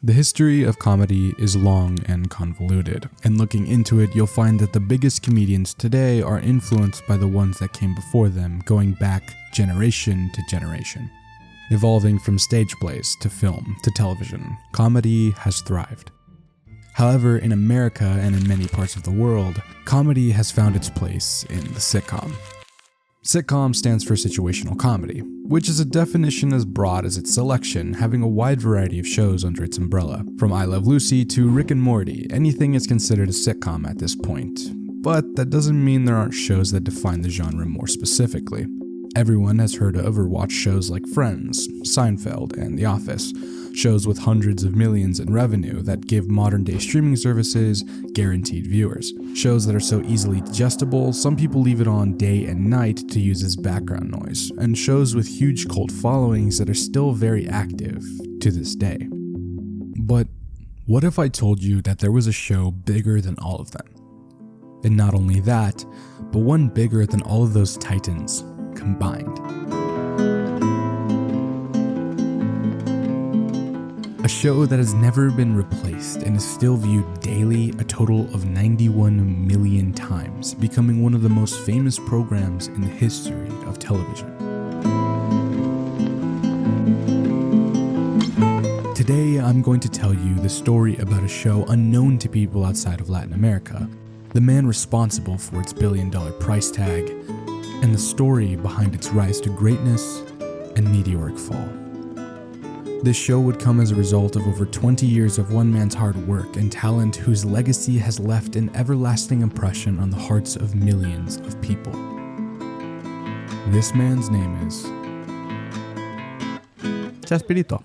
The history of comedy is long and convoluted, and looking into it, you'll find that the biggest comedians today are influenced by the ones that came before them, going back generation to generation. Evolving from stage plays to film to television, comedy has thrived. However, in America and in many parts of the world, comedy has found its place in the sitcom. Sitcom stands for situational comedy, which is a definition as broad as its selection, having a wide variety of shows under its umbrella. From I Love Lucy to Rick and Morty, anything is considered a sitcom at this point. But that doesn't mean there aren't shows that define the genre more specifically. Everyone has heard of or watched shows like Friends, Seinfeld, and The Office, shows with hundreds of millions in revenue that give modern-day streaming services guaranteed viewers. Shows that are so easily digestible, some people leave it on day and night to use as background noise, and shows with huge cult followings that are still very active to this day. But what if I told you that there was a show bigger than all of them? And not only that, but one bigger than all of those titans combined. A show that has never been replaced and is still viewed daily a total of 91 million times, becoming one of the most famous programs in the history of television. Today, I'm going to tell you the story about a show unknown to people outside of Latin America, the man responsible for its billion-dollar price tag, and the story behind its rise to greatness and meteoric fall. This show would come as a result of over 20 years of one man's hard work and talent whose legacy has left an everlasting impression on the hearts of millions of people. This man's name is Chespirito.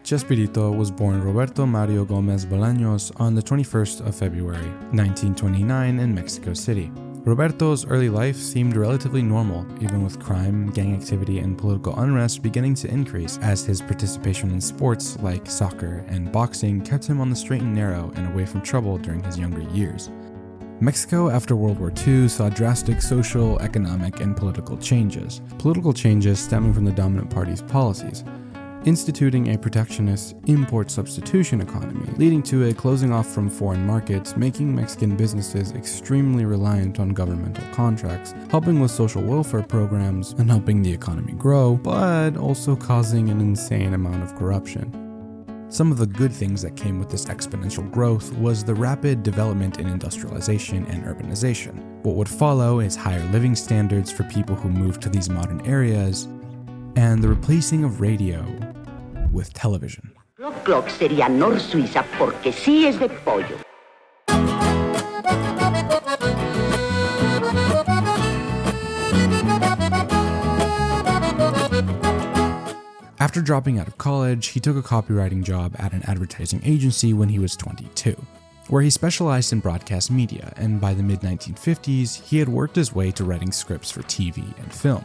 Chespirito was born Roberto Mario Gomez Bolaños on the 21st of February, 1929 in Mexico City. Roberto's early life seemed relatively normal, even with crime, gang activity, and political unrest beginning to increase as his participation in sports like soccer and boxing kept him on the straight and narrow and away from trouble during his younger years. Mexico after World War II saw drastic social, economic, and political changes. Political changes stemming from the dominant party's policies, instituting a protectionist import substitution economy, leading to a closing off from foreign markets, making Mexican businesses extremely reliant on governmental contracts, helping with social welfare programs and helping the economy grow, but also causing an insane amount of corruption. Some of the good things that came with this exponential growth was the rapid development in industrialization and urbanization. What would follow is higher living standards for people who moved to these modern areas, and the replacing of radio with television. Clock Clock sería Nor Suiza porque sí es de pollo. After dropping out of college, he took a copywriting job at an advertising agency when he was 22, where he specialized in broadcast media, and by the mid-1950s, he had worked his way to writing scripts for TV and film.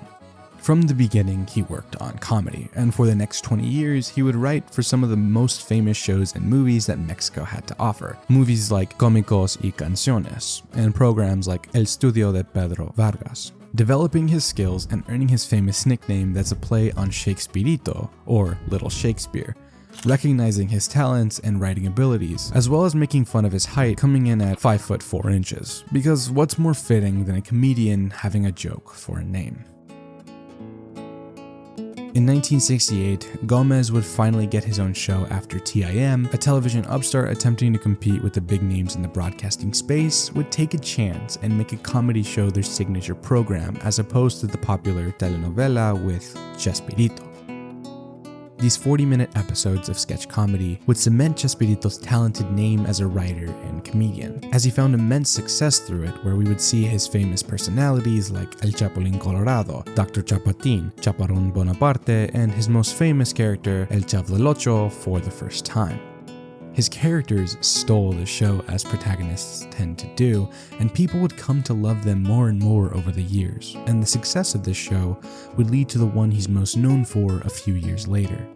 From the beginning, he worked on comedy, and for the next 20 years, he would write for some of the most famous shows and movies that Mexico had to offer. Movies like Cómicos y Canciones, and programs like El Estudio de Pedro Vargas. Developing his skills and earning his famous nickname that's a play on Chespirito, or Little Shakespeare, recognizing his talents and writing abilities, as well as making fun of his height, coming in at 5 foot 4 inches. Because what's more fitting than a comedian having a joke for a name? In 1968, Gomez would finally get his own show after TIM, a television upstart attempting to compete with the big names in the broadcasting space, would take a chance and make a comedy show their signature program, as opposed to the popular telenovela with Chespirito. These 40-minute episodes of sketch comedy would cement Chespirito's talented name as a writer and comedian, as he found immense success through it, where we would see his famous personalities like El Chapulín Colorado, Dr. Chapatín, Chaparrón Bonaparte, and his most famous character, El Chavo del Ocho, for the first time. His characters stole the show, as protagonists tend to do, and people would come to love them more and more over the years, and the success of this show would lead to the one he's most known for a few years later.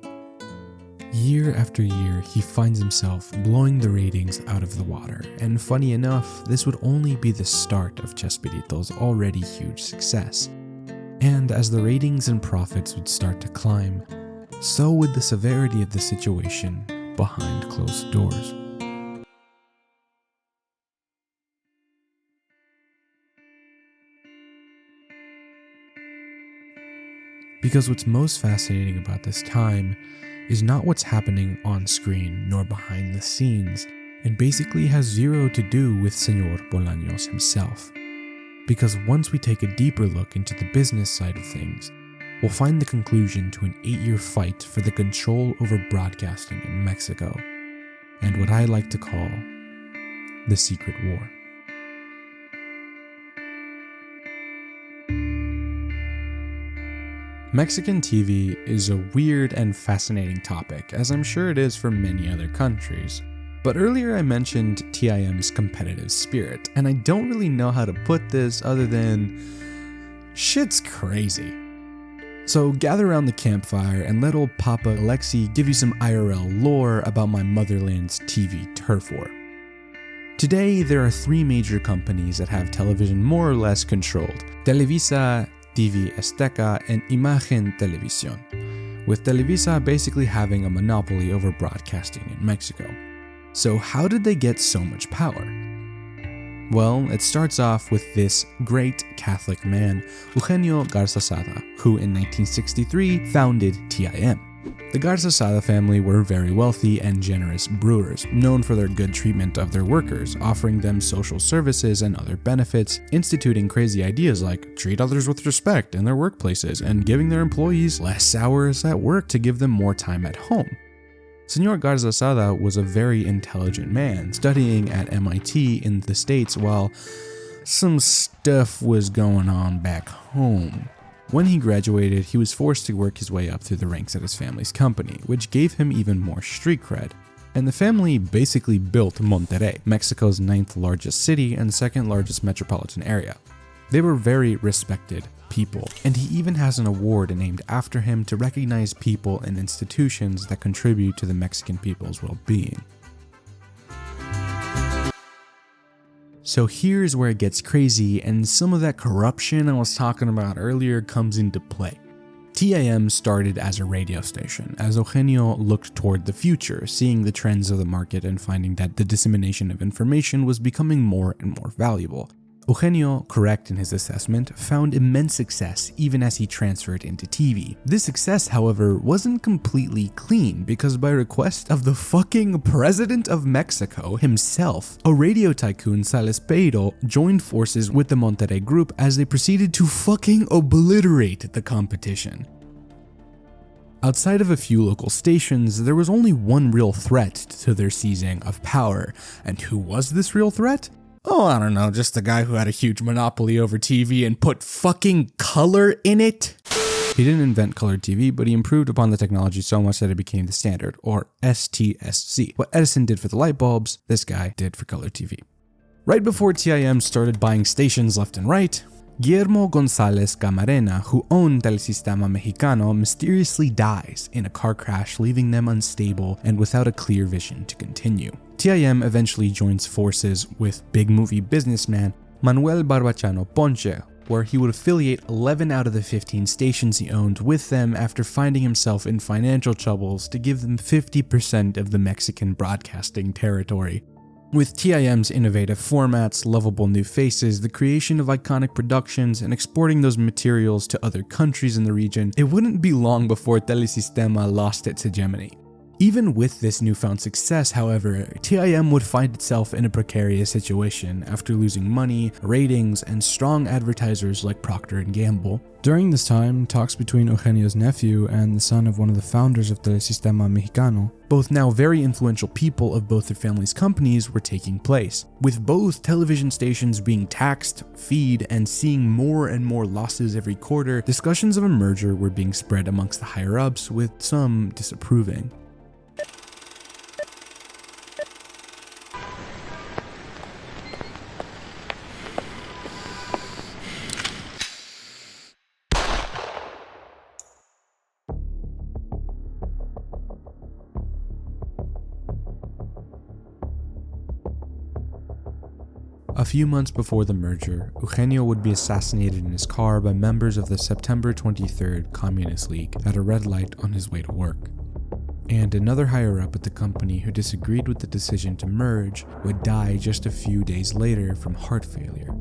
Year after year, he finds himself blowing the ratings out of the water, and funny enough, this would only be the start of Chespirito's already huge success. And as the ratings and profits would start to climb, so would the severity of the situation behind closed doors. Because what's most fascinating about this time is not what's happening on screen nor behind the scenes, and basically has zero to do with Señor Bolaños himself. Because once we take a deeper look into the business side of things, we'll find the conclusion to an 8-year fight for the control over broadcasting in Mexico, and what I like to call the Secret War. Mexican TV is a weird and fascinating topic, as I'm sure it is for many other countries. But earlier I mentioned TIM's competitive spirit, and I don't really know how to put this other than shit's crazy. So gather around the campfire and let old Papa Alexi give you some IRL lore about my motherland's TV turf war. Today, there are 3 major companies that have television more or less controlled: Televisa, TV Azteca, and Imagen Televisión, with Televisa basically having a monopoly over broadcasting in Mexico. So how did they get so much power? Well, it starts off with this great Catholic man, Eugenio Garzazada, who in 1963 founded TIM. The Garzazada family were very wealthy and generous brewers, known for their good treatment of their workers, offering them social services and other benefits, instituting crazy ideas like treat others with respect in their workplaces and giving their employees less hours at work to give them more time at home. Señor Garzazada was a very intelligent man, studying at MIT in the States while some stuff was going on back home. When he graduated, he was forced to work his way up through the ranks at his family's company, which gave him even more street cred. And the family basically built Monterrey, Mexico's 9th largest city and 2nd largest metropolitan area. They were very respected people, and he even has an award named after him to recognize people and institutions that contribute to the Mexican people's well-being. So here's where it gets crazy, and some of that corruption I was talking about earlier comes into play. TIM started as a radio station, as Eugenio looked toward the future, seeing the trends of the market and finding that the dissemination of information was becoming more and more valuable. Eugenio, correct in his assessment, found immense success even as he transferred into TV. This success, however, wasn't completely clean because by request of the fucking president of Mexico himself, a radio tycoon, Chespirito, joined forces with the Monterrey group as they proceeded to fucking obliterate the competition. Outside of a few local stations, there was only one real threat to their seizing of power. And who was this real threat? Oh, I don't know, just the guy who had a huge monopoly over TV and put fucking color in it. He didn't invent color TV, but he improved upon the technology so much that it became the standard, or STSC. What Edison did for the light bulbs, this guy did for color TV. Right before TIM started buying stations left and right, Guillermo González Camarena, who owned Telesistema Mexicano, mysteriously dies in a car crash, leaving them unstable and without a clear vision to continue. TIM eventually joins forces with big movie businessman Manuel Barbachano Ponce, where he would affiliate 11 out of the 15 stations he owned with them after finding himself in financial troubles to give them 50% of the Mexican broadcasting territory. With TIM's innovative formats, lovable new faces, the creation of iconic productions, and exporting those materials to other countries in the region, it wouldn't be long before Telesistema lost its hegemony. Even with this newfound success, however, TIM would find itself in a precarious situation after losing money, ratings, and strong advertisers like Procter & Gamble. During this time, talks between Eugenio's nephew and the son of one of the founders of Telesistema Mexicano, both now very influential people of both their families' companies, were taking place. With both television stations being taxed, feed, and seeing more and more losses every quarter, discussions of a merger were being spread amongst the higher-ups, with some disapproving. A few months before the merger, Eugenio would be assassinated in his car by members of the September 23rd Communist League at a red light on his way to work. And another higher-up at the company who disagreed with the decision to merge would die just a few days later from heart failure.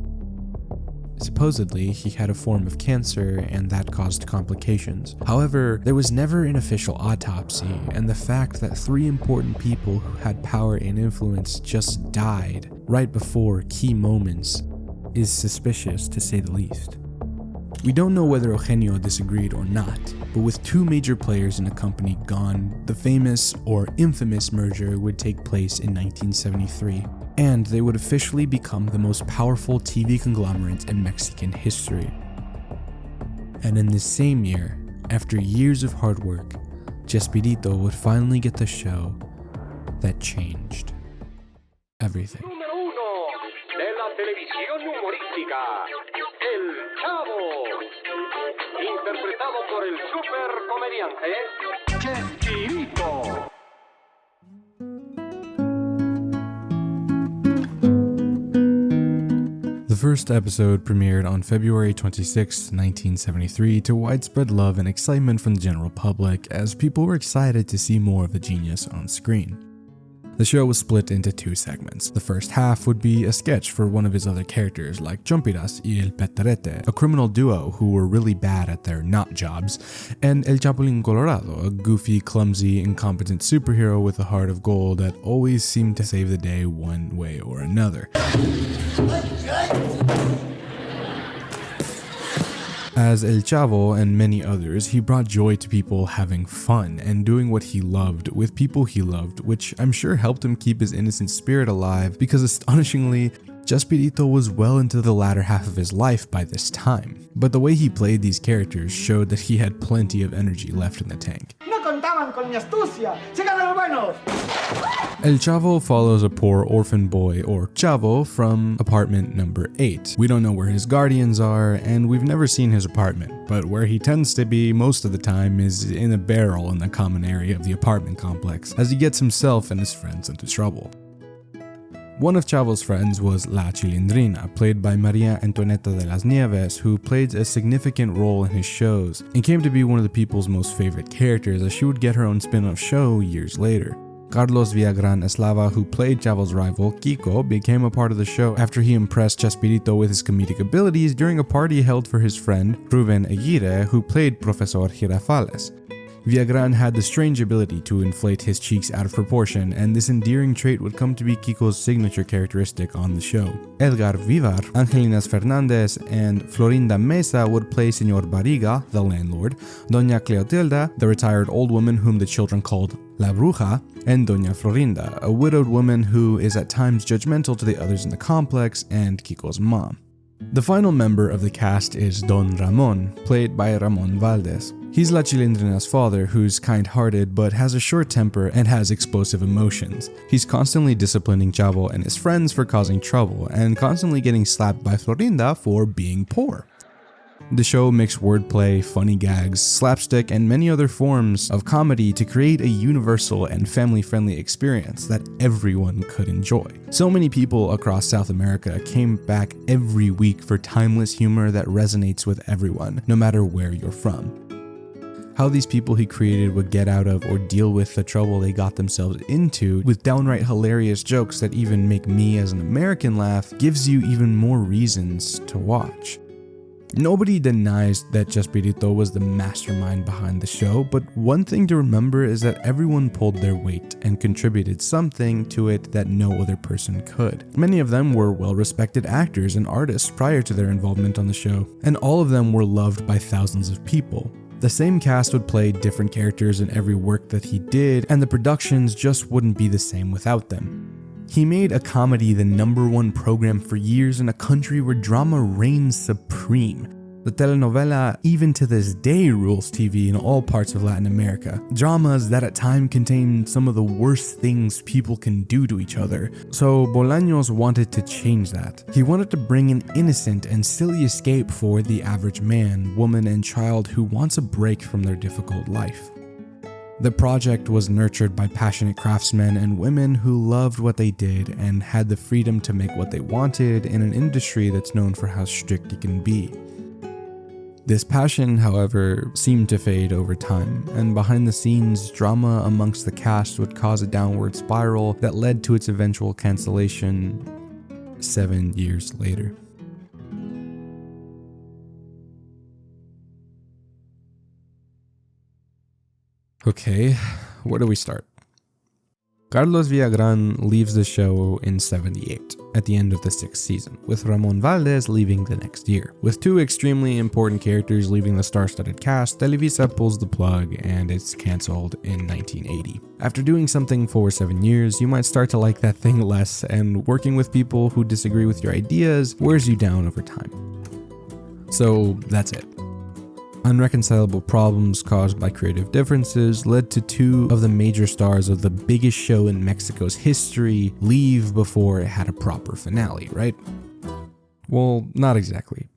Supposedly, he had a form of cancer and that caused complications. However, there was never an official autopsy, and the fact that 3 important people who had power and influence just died right before key moments is suspicious, to say the least. We don't know whether Eugenio disagreed or not, but with 2 major players in the company gone, the famous or infamous merger would take place in 1973. And they would officially become the most powerful TV conglomerate in Mexican history. And in this same year, after years of hard work, Chespirito would finally get the show that changed everything. Número 1 de la televisión humorística, El Chavo, interpretado por el super comediante Chespirito. The first episode premiered on February 26, 1973 to widespread love and excitement from the general public as people were excited to see more of the genius on screen. The show was split into 2 segments. The first half would be a sketch for one of his other characters like Chompiras y El Petarete, a criminal duo who were really bad at their not jobs, and El Chapulín Colorado, a goofy, clumsy, incompetent superhero with a heart of gold that always seemed to save the day one way or another. As El Chavo and many others, he brought joy to people having fun and doing what he loved with people he loved, which I'm sure helped him keep his innocent spirit alive because astonishingly, Chespirito was well into the latter half of his life by this time. But the way he played these characters showed that he had plenty of energy left in the tank. No contaban con mi astucia. ¡Llegan los buenos! El Chavo follows a poor orphan boy, or Chavo, from apartment number 8. We don't know where his guardians are, and we've never seen his apartment, but where he tends to be most of the time is in a barrel in the common area of the apartment complex, as he gets himself and his friends into trouble. One of Chavo's friends was La Chilindrina, played by Maria Antonieta de las Nieves, who played a significant role in his shows, and came to be one of the people's most favorite characters as she would get her own spin-off show years later. Carlos Villagrán Eslava, who played Chavo's rival, Kiko, became a part of the show after he impressed Chespirito with his comedic abilities during a party held for his friend, Rubén Aguirre, who played Profesor Girafales. Villagrán had the strange ability to inflate his cheeks out of proportion, and this endearing trait would come to be Kiko's signature characteristic on the show. Edgar Vivar, Angelinas Fernández, and Florinda Mesa would play Señor Barriga, the landlord, Doña Cleotilda, the retired old woman whom the children called La Bruja, and Doña Florinda, a widowed woman who is at times judgmental to the others in the complex, and Kiko's mom. The final member of the cast is Don Ramon, played by Ramon Valdez. He's La Chilindrina's father, who's kind-hearted but has a short temper and has explosive emotions. He's constantly disciplining Chavo and his friends for causing trouble, and constantly getting slapped by Florinda for being poor. The show mixed wordplay, funny gags, slapstick, and many other forms of comedy to create a universal and family-friendly experience that everyone could enjoy. So many people across South America came back every week for timeless humor that resonates with everyone, no matter where you're from. How these people he created would get out of or deal with the trouble they got themselves into with downright hilarious jokes that even make me as an American laugh gives you even more reasons to watch. Nobody denies that Chespirito was the mastermind behind the show, but one thing to remember is that everyone pulled their weight and contributed something to it that no other person could. Many of them were well-respected actors and artists prior to their involvement on the show, and all of them were loved by thousands of people. The same cast would play different characters in every work that he did, and the productions just wouldn't be the same without them. He made a comedy the #1 program for years in a country where drama reigns supreme. The telenovela, even to this day, rules TV in all parts of Latin America. Dramas that at times contain some of the worst things people can do to each other. So Bolaños wanted to change that. He wanted to bring an innocent and silly escape for the average man, woman, and child who wants a break from their difficult life. The project was nurtured by passionate craftsmen and women who loved what they did and had the freedom to make what they wanted in an industry that's known for how strict it can be. This passion, however, seemed to fade over time, and behind the scenes, drama amongst the cast would cause a downward spiral that led to its eventual cancellation 7 years later. Okay, where do we start? Carlos Villagrán leaves the show in 78, at the end of the 6th season, with Ramón Valdés leaving the next year. With 2 extremely important characters leaving the star-studded cast, Televisa pulls the plug and it's cancelled in 1980. After doing something for 7 years, you might start to like that thing less, and working with people who disagree with your ideas wears you down over time. So that's it. Unreconcilable problems caused by creative differences led to 2 of the major stars of the biggest show in Mexico's history leave before it had a proper finale, right? Well, not exactly.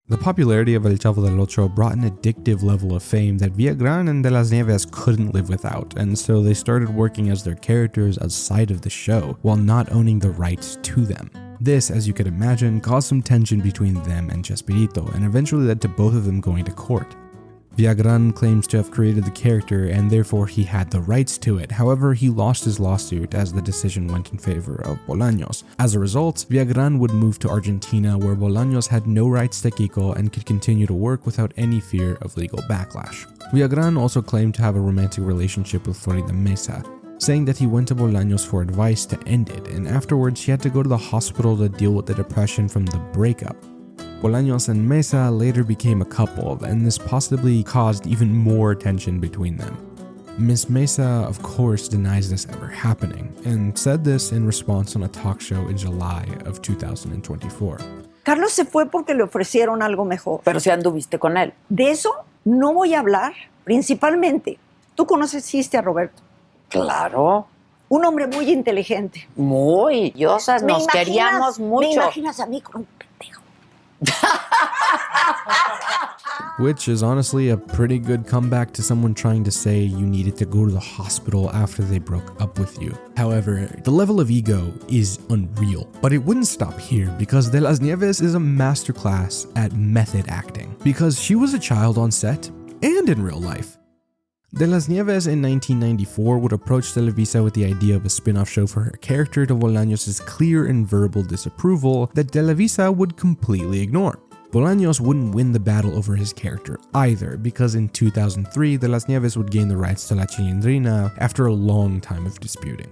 The popularity of El Chavo del Ocho brought an addictive level of fame that Villagrán and De las Nieves couldn't live without, and so they started working as their characters outside of the show, while not owning the rights to them. This, as you could imagine, caused some tension between them and Chespirito, and eventually led to both of them going to court. Villagrán claims to have created the character, and therefore he had the rights to it. However, he lost his lawsuit as the decision went in favor of Bolaños. As a result, Villagrán would move to Argentina, where Bolaños had no rights to Kiko and could continue to work without any fear of legal backlash. Villagrán also claimed to have a romantic relationship with Florinda Mesa, saying that he went to Bolaños for advice to end it, and afterwards he had to go to the hospital to deal with the depression from the breakup. Bolaños and Mesa later became a couple, and this possibly caused even more tension between them. Miss Mesa, of course, denies this ever happening, and said this in response on a talk show in July of 2024. Carlos se fue porque le ofrecieron algo mejor. Pero si anduviste con él. De eso no voy a hablar, principalmente. Tú conociste a Roberto. Claro. Un hombre muy inteligente. Muy. Diosas, nos queríamos mucho. Me imaginas a mí con un pendejo. Which is honestly a pretty good comeback to someone trying to say you needed to go to the hospital after they broke up with you. However, the level of ego is unreal. But it wouldn't stop here, because De las Nieves is a masterclass at method acting, because she was a child on set and in real life. De las Nieves in 1994 would approach Televisa with the idea of a spin-off show for her character to Bolaños' clear and verbal disapproval that Televisa would completely ignore. Bolaños wouldn't win the battle over his character either, because in 2003 De las Nieves would gain the rights to La Chilindrina after a long time of disputing.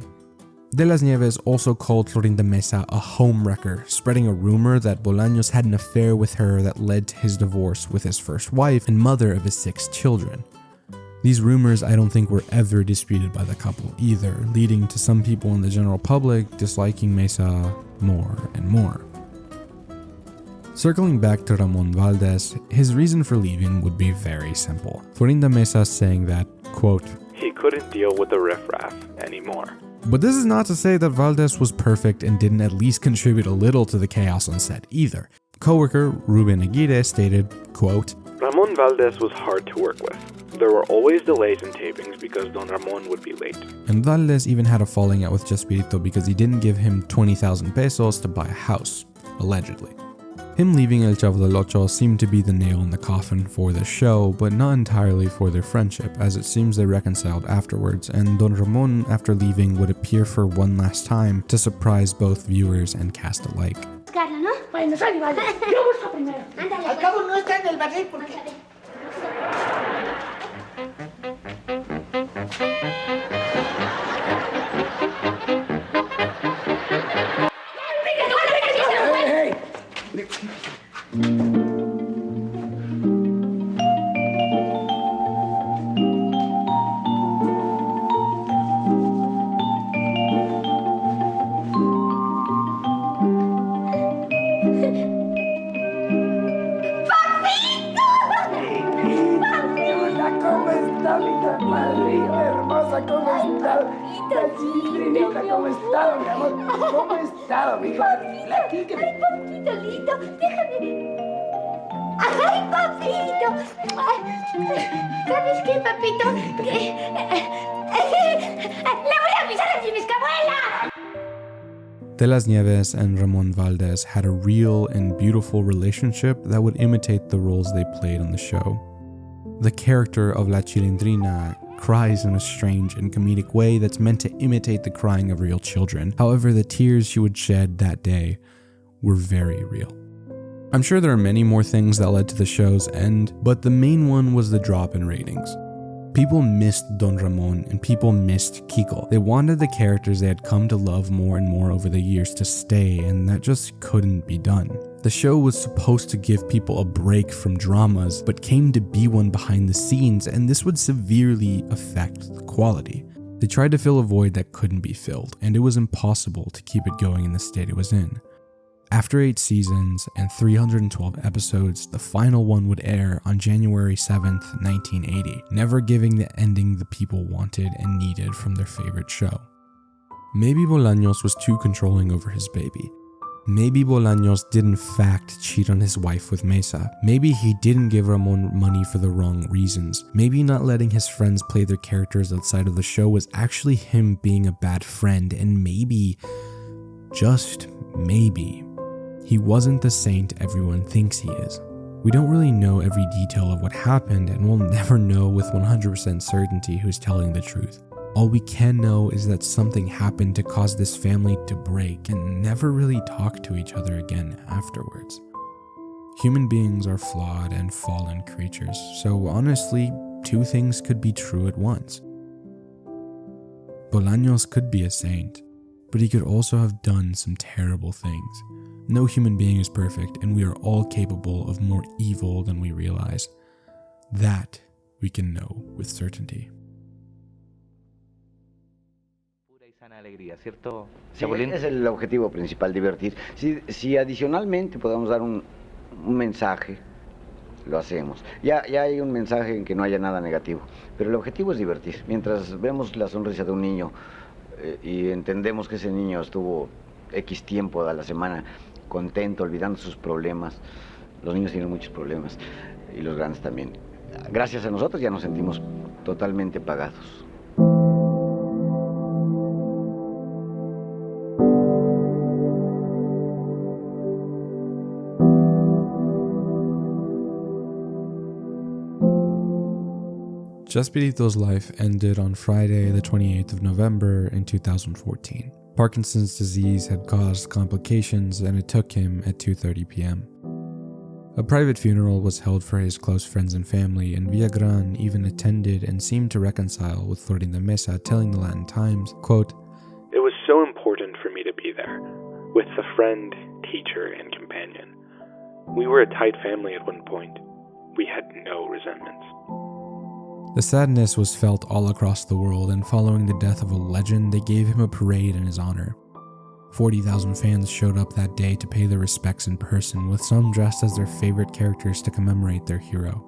De las Nieves also called Florinda Mesa a homewrecker, spreading a rumor that Bolaños had an affair with her that led to his divorce with his first wife and mother of his 6 children. These rumors I don't think were ever disputed by the couple either, leading to some people in the general public disliking Mesa more and more. Circling back to Ramón Valdés, his reason for leaving would be very simple. Florinda Mesa saying that, quote, he couldn't deal with the riffraff anymore. But this is not to say that Valdés was perfect and didn't at least contribute a little to the chaos on set either. Coworker Ruben Aguirre stated, quote, Ramón Valdés was hard to work with. There were always delays in tapings because Don Ramón would be late. And Valdés even had a falling out with Chespirito because he didn't give him 20,000 pesos to buy a house, allegedly. Him leaving El Chavo del Ocho seemed to be the nail in the coffin for the show, but not entirely for their friendship, as it seems they reconciled afterwards, and Don Ramón, after leaving, would appear for one last time to surprise both viewers and cast alike. Carla, ¿no? Bueno, sale, vale. Yo busco primero. Ándale, Al cabo no está en el barril porque... ¿Cómo has estado, mi amor? ¿Cómo has estado, mi hija? Platícame. Ay, papito lindo, déjame. ¡Ay, papito! ¿Sabes qué, papito? ¡Le voy a avisar a mi bisabuela! De las Nieves and Ramon Valdez had a real and beautiful relationship that would imitate the roles they played on the show. The character of La Chilindrina cries in a strange and comedic way that's meant to imitate the crying of real children. However, the tears she would shed that day were very real. I'm sure there are many more things that led to the show's end, but the main one was the drop in ratings. People missed Don Ramon and people missed Kiko. They wanted the characters they had come to love more and more over the years to stay, and that just couldn't be done. The show was supposed to give people a break from dramas, but came to be one behind the scenes, and this would severely affect the quality. They tried to fill a void that couldn't be filled, and it was impossible to keep it going in the state it was in. After 8 seasons and 312 episodes, the final one would air on January 7th, 1980, never giving the ending the people wanted and needed from their favorite show. Maybe Bolaños was too controlling over his baby. Maybe Bolaños did in fact cheat on his wife with Mesa. Maybe he didn't give Ramon money for the wrong reasons. Maybe not letting his friends play their characters outside of the show was actually him being a bad friend, and maybe, just maybe, he wasn't the saint everyone thinks he is. We don't really know every detail of what happened, and we'll never know with 100% certainty who's telling the truth. All we can know is that something happened to cause this family to break and never really talk to each other again afterwards. Human beings are flawed and fallen creatures, so honestly, 2 things could be true at once. Bolaños could be a saint, but he could also have done some terrible things. No human being is perfect, and we are all capable of more evil than we realize. That we can know with certainty. Alegría, ¿cierto? Sí, es el objetivo principal, divertir. Si adicionalmente podemos dar un mensaje, lo hacemos. Ya hay un mensaje en que no haya nada negativo, pero el objetivo es divertir. Mientras vemos la sonrisa de un niño y entendemos que ese niño estuvo X tiempo a la semana contento, olvidando sus problemas. Los niños tienen muchos problemas y los grandes también. Gracias a nosotros ya nos sentimos totalmente pagados. Chespirito's life ended on Friday, the 28th of November in 2014. Parkinson's disease had caused complications, and it took him at 2:30 p.m. A private funeral was held for his close friends and family, and Villagrán even attended and seemed to reconcile with Florinda Mesa, telling the Latin Times, quote, "It was so important for me to be there, with a friend, teacher, and companion. We were a tight family at one point. We had no resentments." The sadness was felt all across the world, and following the death of a legend, they gave him a parade in his honor. 40,000 fans showed up that day to pay their respects in person, with some dressed as their favorite characters to commemorate their hero.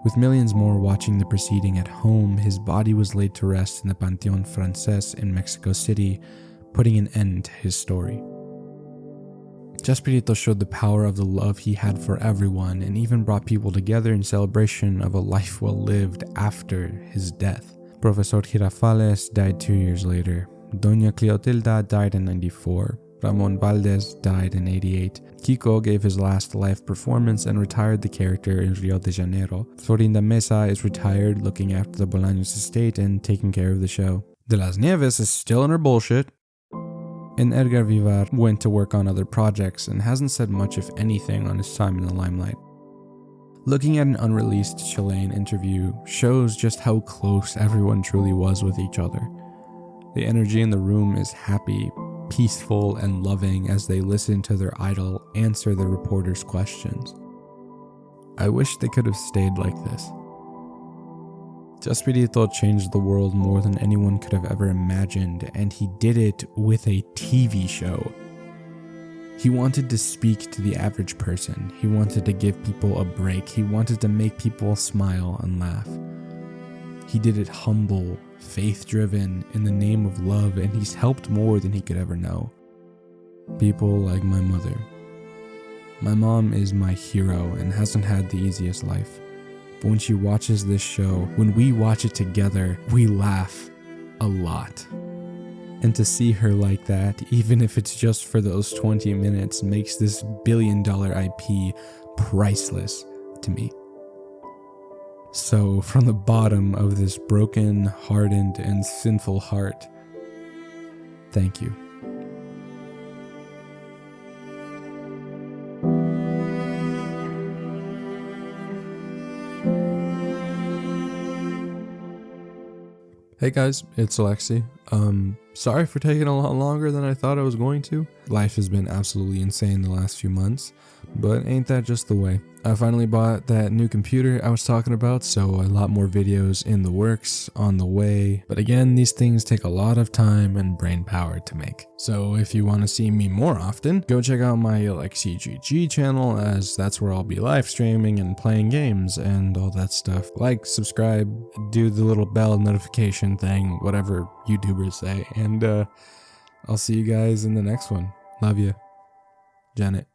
With millions more watching the proceeding at home, his body was laid to rest in the Panteón Francés in Mexico City, putting an end to his story. Chespirito showed the power of the love he had for everyone, and even brought people together in celebration of a life well lived after his death. Professor Girafales died 2 years later. Doña Cleotilda died in 94. Ramon Valdez died in 88. Kiko gave his last live performance and retired the character in Rio de Janeiro. Florinda Mesa is retired, looking after the Bolaños estate and taking care of the show. De las Nieves is still in her bullshit. And Edgar Vivar went to work on other projects and hasn't said much, if anything, on his time in the limelight. Looking at an unreleased Chilean interview shows just how close everyone truly was with each other. The energy in the room is happy, peaceful, and loving as they listen to their idol answer the reporters' questions. I wish they could have stayed like this. Chespirito changed the world more than anyone could have ever imagined, and he did it with a TV show. He wanted to speak to the average person. He wanted to give people a break. He wanted to make people smile and laugh. He did it humble, faith-driven, in the name of love, and he's helped more than he could ever know. People like my mother, My mom is my hero and hasn't had the easiest life. But when she watches this show, when we watch it together, we laugh a lot. And to see her like that, even if it's just for those 20 minutes, makes this billion-dollar IP priceless to me. So from the bottom of this broken, hardened, and sinful heart, thank you. Hey guys, it's Alexi. Sorry for taking a lot longer than I thought I was going to. Life has been absolutely insane the last few months, but ain't that just the way? I finally bought that new computer I was talking about, so a lot more videos in the works, on the way. But again, these things take a lot of time and brain power to make. So if you want to see me more often, go check out my Alexi GG channel, as that's where I'll be live streaming and playing games and all that stuff. Like, subscribe, do the little bell notification thing, whatever YouTubers say, and I'll see you guys in the next one. Love you. Janet.